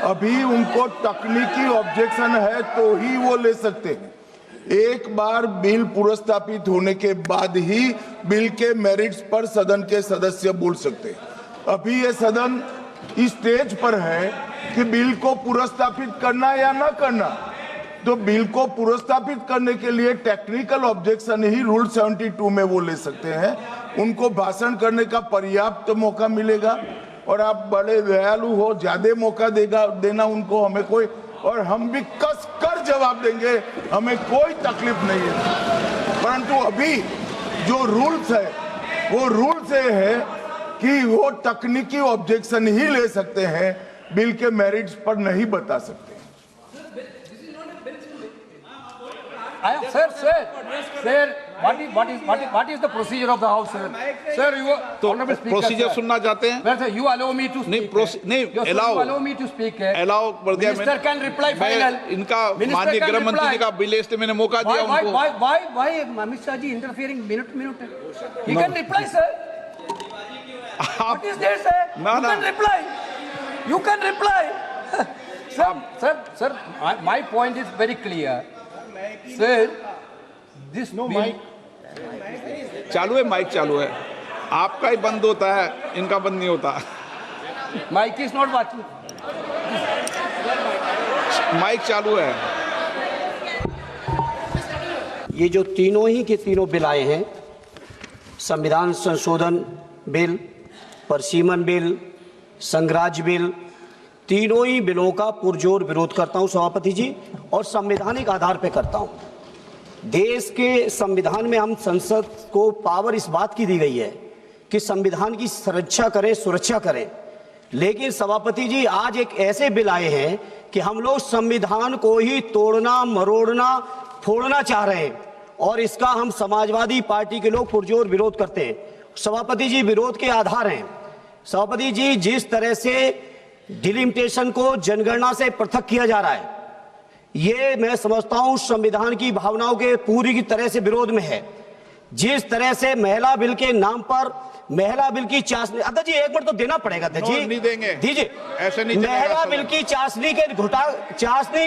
अभी उनको तकनीकी ऑब्जेक्शन है तो ही वो ले सकते हैं। एक बार बिल पुरस्तापित होने के बाद ही बिल के मेरिट्स पर सदन के सदस्य बोल सकते हैं। अभी ये सदन इस स्टेज पर है कि बिल को पुरस्तापित करना या ना करना। तो बिल को पुरस्तापित करने के लिए टेक्निकल ऑब्जेक्शन ही रूल 72 में वो ले सकते हैं। उनको भाषण करने का पर्याप्त मौका मिलेगा और आप बड़े दयालु हो, ज्यादा मौका देना उनको, हमें कोई, और हम भी कस कर जवाब देंगे, हमें कोई तकलीफ नहीं है। परंतु अभी जो रूल्स है वो रूल से है कि वो तकनीकी ऑब्जेक्शन ही ले सकते हैं, बिल के मेरिट्स पर नहीं बता सकते। Sir, what is the procedure of the house, sir? Sir, you तो honorable speaker, प्रोसीजर sir. सुनना चाहते हैं? Sir, you allow me to speak. नहीं, You allow me to speak. Allow कर दिया Minister can reply final. इनका Minister माननीय can गृह मंत्री reply. जी का बिल इसलिए मैंने मौका दिया उनको। Why Amit Shah ji interfering minute? He can reply, sir. What is there, sir? No, You no. can reply. You can reply. Sir, my point is very clear. Sir, this bill. चालू है, mic चालू है। आपका ही बंद होता है, इनका बंद नहीं होता। Mike is not watching. Mike चालू है। ये जो तीनों ही के तीनों बिल आए हैं, संविधान संशोधन बिल, परसीमन बिल, संघराज्य बिल, तीनों ही बिलों का पुरजोर विरोध करता हूं सभापति जी, और संवैधानिक आधार पर करता हूं। देश के संविधान में हम संसद को पावर इस बात की दी गई है कि संविधान की सुरक्षा करें, सुरक्षा करें। लेकिन सभापति जी आज एक ऐसे बिल आए हैं कि हम लोग संविधान को ही तोड़ना, मरोड़ना, फोड़ना चाह रहे हैं, और इसका हम समाजवादी पार्टी के लोग पुरजोर विरोध करते हैं। सभापति जी, विरोध के आधार हैं। सभापति जी, जिस तरह से डिलिमिटेशन को जनगणना से पृथक किया जा रहा है, ये मैं समझता हूं संविधान की भावनाओं के पूरी की तरह से विरोध में है। जिस तरह से महिला बिल के नाम पर महिला बिल की चाशनी, अध्यक्ष जी एक मिनट तो देना पड़ेगा अध्यक्ष जी, नहीं देंगे, दीजिए। ऐसे नहीं चलेगा। महिला बिल की चाशनी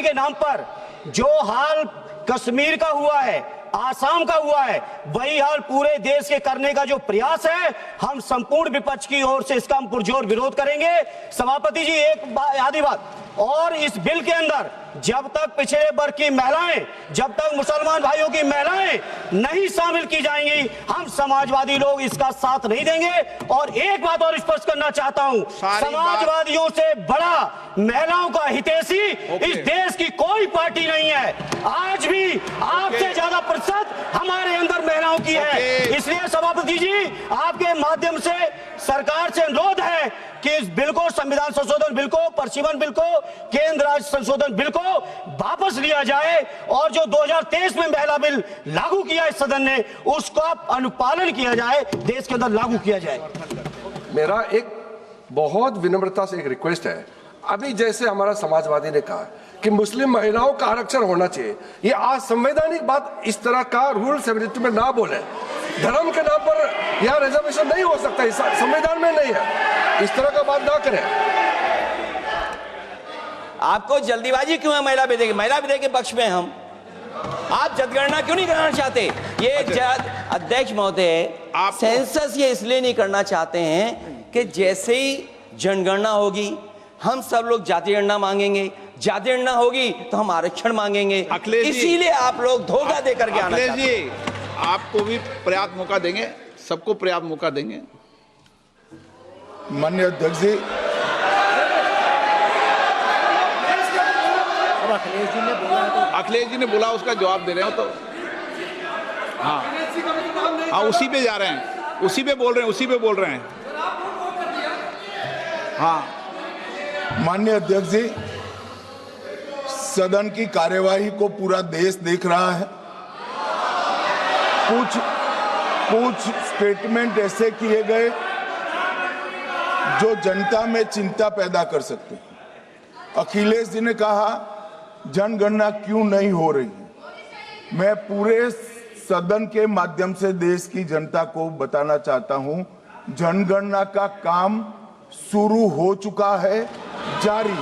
के नाम पर जो हाल कश्मीर का हुआ है, आसाम का हुआ है, वही हाल पूरे देश के करने का जो प्रयास है, हम संपूर्ण विपक्ष की ओर से इसका हम पुरजोर विरोध करेंगे। सभापति जी एक आधी बात, और इस बिल के अंदर जब तक पिछड़े वर्ग की महिलाएं, जब तक मुसलमान भाइयों की महिलाएं नहीं शामिल की जाएंगी, हम समाजवादी लोग इसका साथ नहीं देंगे। और एक बात और स्पष्ट करना चाहता हूं, समाजवादियों से बड़ा महिलाओं का हितैषी इस देश की कोई पार्टी नहीं है। आज भी आपसे ज्यादा प्रतिशत हमारे अंदर महिलाओं की है। इसलिए सभापति जी आपके माध्यम से सरकार से अनुरोध है कि इस बिल को, संविधान संशोधन बिल को, परसीमन बिल को, केंद्र राज्य संशोधन बिल को वापस लिया जाए, और जो 2023 में महिला बिल लागू किया इस सदन ने, उसका अनुपालन किया जाए, देश के अंदर लागू किया जाए। मेरा एक बहुत विनम्रता से एक रिक्वेस्ट है, अभी जैसे हमारा समाजवादी ने कहा कि मुस्लिम महिलाओं का आरक्षण होना चाहिए, ये आज संवैधानिक बात इस तरह का रूल 72 में ना बोले। धर्म के नाम पर यह रिजर्वेशन नहीं हो सकता, संविधान में नहीं है, इस तरह का बात ना करें। आपको जल्दीबाजी क्यों है महिला विधेयक के पक्ष में? हम आप जनगणना क्यों नहीं कराना चाहते? ये अध्यक्ष महोदय, आप सेंसस ये इसलिए नहीं करना चाहते हैं कि जैसे ही जनगणना होगी हम सब लोग जाति गणना मांगेंगे, जाति गणना होगी तो हम आरक्षण मांगेंगे, इसीलिए आप लोग धोखा दे करके आना चाहते हैं। आपको भी पर्याप्त मौका देंगे, सबको पर्याप्त मौका देंगे। माननीय अध्यक्ष जी, अखिलेश जी ने बोला, उसका जवाब दे रहे हो तो हाँ, उसी पे जा रहे हैं, उसी पे बोल रहे हैं। हाँ माननीय अध्यक्ष जी, सदन की कार्यवाही को पूरा देश देख रहा है। कुछ स्टेटमेंट ऐसे किए गए जो जनता में चिंता पैदा कर सकते हैं। अखिलेश जी ने कहा जनगणना क्यों नहीं हो रही है। मैं पूरे सदन के माध्यम से देश की जनता को बताना चाहता हूं, जनगणना का काम शुरू हो चुका है, जारी।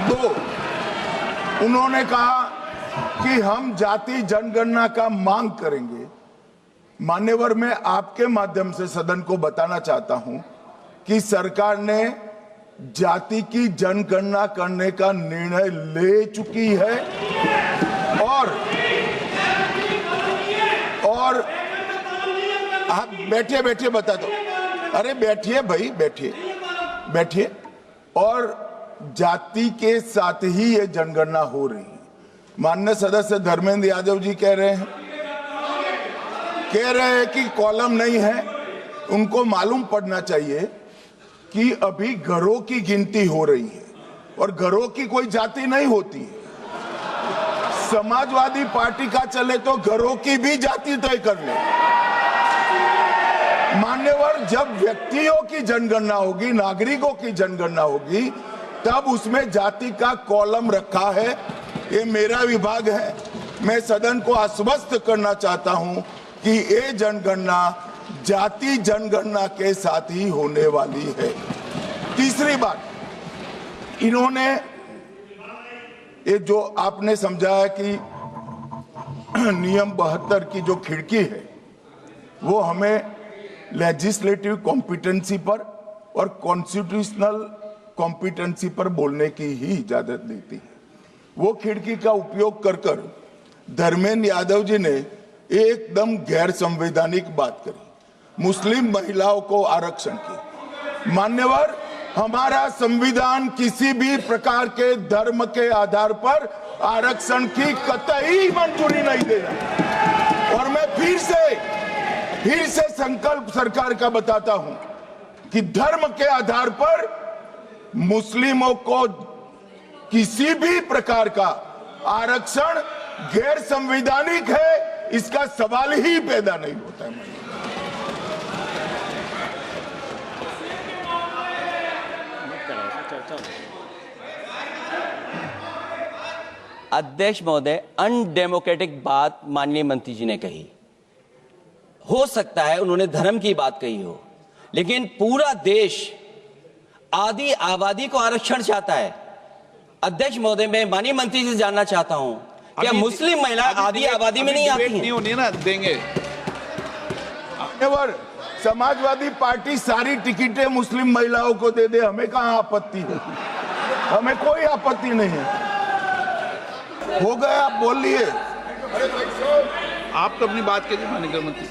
दो, उन्होंने कहा कि हम जाति जनगणना का मांग करेंगे। मान्यवर, मैं आपके माध्यम से सदन को बताना चाहता हूं कि सरकार ने जाति की जनगणना करने का निर्णय ले चुकी है और आप बैठिए बैठिए बता दो। अरे बैठिए भाई, बैठिए। और जाति के साथ ही ये जनगणना हो रही है। माननीय सदस्य धर्मेंद्र यादव जी कह रहे हैं कि कॉलम नहीं है। उनको मालूम पड़ना चाहिए कि अभी घरों की गिनती हो रही है और घरों की कोई जाति नहीं होती है। समाजवादी पार्टी का चले तो घरों की भी जाति तय कर ले। मान्यवर, जब व्यक्तियों की जनगणना होगी, नागरिकों की जनगणना होगी, तब उसमें जाति का कॉलम रखा है। ये मेरा विभाग है। मैं सदन को आश्वस्त करना चाहता हूं कि ये जनगणना जाति जनगणना के साथ ही होने वाली है। तीसरी बात, इन्होंने ये जो आपने समझाया कि नियम 72 की जो खिड़की है वो हमें लेजिस्लेटिव कॉम्पिटेंसी पर और कॉन्स्टिट्यूशनल कॉम्पिटेंसी पर बोलने की ही इजाजत देती है। वो खिड़की का उपयोग कर धर्मेंद्र यादव जी ने एकदम गैर संवैधानिक बात करी, मुस्लिम महिलाओं को आरक्षण की। मान्यवर, हमारा संविधान किसी भी प्रकार के धर्म के आधार पर आरक्षण की कतई मंजूरी नहीं देगा। और मैं फिर से संकल्प सरकार का बताता हूं कि धर्म के आधार पर मुस्लिमों को किसी भी प्रकार का आरक्षण गैर संवैधानिक है, इसका सवाल ही पैदा नहीं होता है। अध्यक्ष महोदय, अनडेमोक्रेटिक बात माननीय मंत्री जी ने कही। हो सकता है उन्होंने धर्म की बात कही हो, लेकिन पूरा देश आदि आबादी को आरक्षण चाहता है। अध्यक्ष महोदय, मैं माननीय मंत्री जी से जानना चाहता हूं, क्या मुस्लिम महिला आदि आबादी में नहीं आती हैं? नहीं होनी ना देंगे। समाजवादी पार्टी सारी टिकटें मुस्लिम महिलाओं को दे दे, हमें कहां आपत्ति है? हमें कोई आपत्ति नहीं है। हो गया, आप बोल लिए। आप तो अपनी बात कीजिए माननीय मंत्री।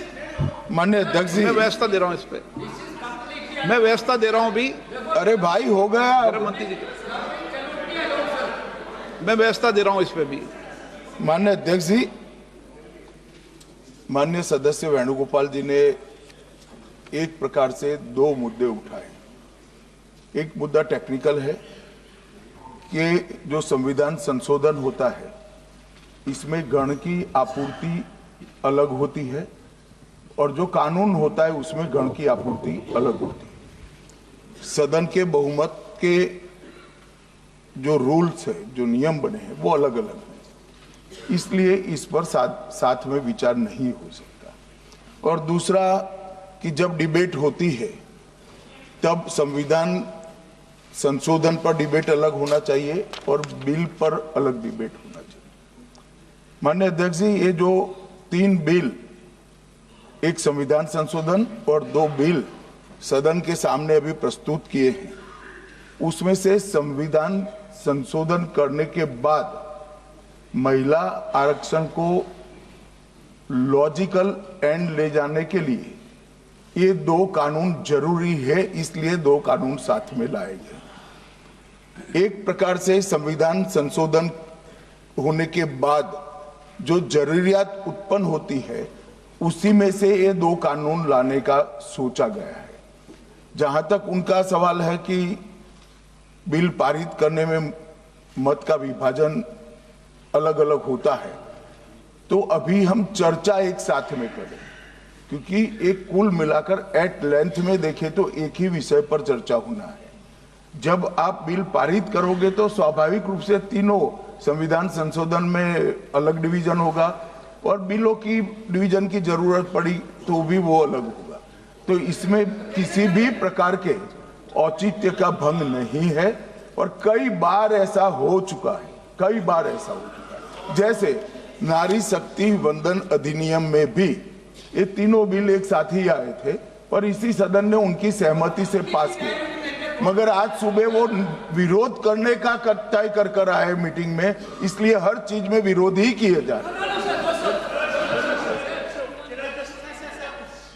माननीय अध्यक्ष जी, मैं व्यवस्था दे रहा हूं, इस पे मैं व्यवस्था दे रहा हूं अभी। अरे भाई, हो गया मंत्री जी, मैं व्यवस्था दे रहा हूं इस पे भी। माननीय अध्यक्ष जी, माननीय सदस्य वेणुगोपाल जी ने एक प्रकार से दो मुद्दे उठाए। एक मुद्दा टेक्निकल है कि जो संविधान संशोधन होता है इसमें गण की आपूर्ति अलग होती है और जो कानून होता है उसमें गण की आपूर्ति अलग होती है। सदन के बहुमत के जो रूल्स है, जो नियम बने हैं, वो अलग अलग हैं। इसलिए इस पर साथ में विचार नहीं हो सकता। और दूसरा कि जब डिबेट होती है तब संविधान संशोधन पर डिबेट अलग होना चाहिए और बिल पर अलग डिबेट होना चाहिए। माननीय अध्यक्ष जी, ये जो 3 बिल, एक संविधान संशोधन और 2 बिल सदन के सामने अभी प्रस्तुत किए हैं, उसमें से संविधान संशोधन करने के बाद महिला आरक्षण को लॉजिकल एंड ले जाने के लिए ये 2 कानून जरूरी है, इसलिए 2 कानून साथ में लाए गए। एक प्रकार से संविधान संशोधन होने के बाद जो जरूरियात उत्पन्न होती है उसी में से ये 2 कानून लाने का सोचा गया है। जहां तक उनका सवाल है कि बिल पारित करने में मत का विभाजन अलग अलग होता है, तो अभी हम चर्चा एक साथ में करें, क्योंकि एक कुल मिलाकर एट लेंथ में देखें तो एक ही विषय पर चर्चा होना है। जब आप बिल पारित करोगे तो स्वाभाविक रूप से तीनों संविधान संशोधन में अलग डिवीजन होगा और बिलों की डिवीजन की जरूरत पड़ी तो भी वो अलग होगा। तो इसमें किसी भी प्रकार के औचित्य का भंग नहीं है। और कई बार ऐसा हो चुका है, कई बार ऐसा हो चुका है। जैसे नारी शक्ति वंदन अधिनियम में भी ये तीनों बिल एक साथ ही आए थे और इसी सदन ने उनकी सहमति से पास किया, मगर आज सुबह वो विरोध करने का तय कर आए मीटिंग में, इसलिए हर चीज में विरोध ही किए जा रहे हैं।